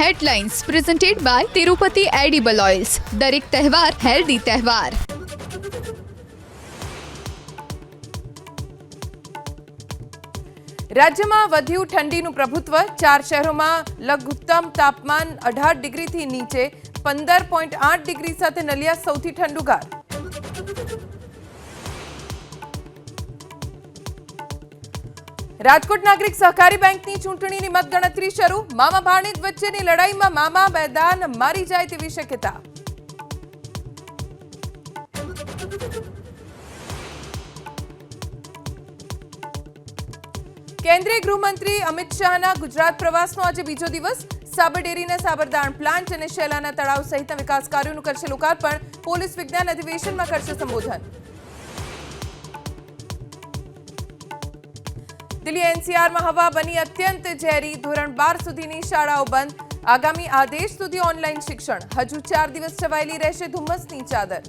Headlines presented by Tirupati edible oils. દરેક તહેવાર healthy તહેવાર. રાજ્યમાં વધ્યું ઠંડીનું પ્રભુત્વ. 4 શહેરોમાં લઘુત્તમ તાપમાન 18 ડિગ્રીથી નીચે. 15.8 ડિગ્રી સાથે નલિયા સૌથી ઠંડુગાર. રાજકોટ નાગરિક સહકારી બેંકની ચૂંટણીની મતગણતરી શરૂ. મામા ભાણેજ વચ્ચેની લડાઈમાં મામા મેદાન મારી જાય તેવી શક્યતા. કેન્દ્રીય ગૃહમંત્રી અમિત શાહના ગુજરાત પ્રવાસનો આજે બીજો દિવસ. સાબર ડેરીના સાબરદાણ પ્લાન્ટ અને શેલાના તળાવ સહિતના વિકાસ કાર્યોનું કરશે લોકાર્પણ. પોલીસ વિજ્ઞાન અધિવેશનમાં કરશે સંબોધન. દિલ્હી એનસીઆરમાં હવા બની અત્યંત ઝેરી. ધોરણ 12 સુધીની શાળાઓ બંધ. આગામી આદેશ સુધી ઓનલાઈન શિક્ષણ. હજુ 4 દિવસ છવાયેલી રહેશે ધુમ્મસની ચાદર.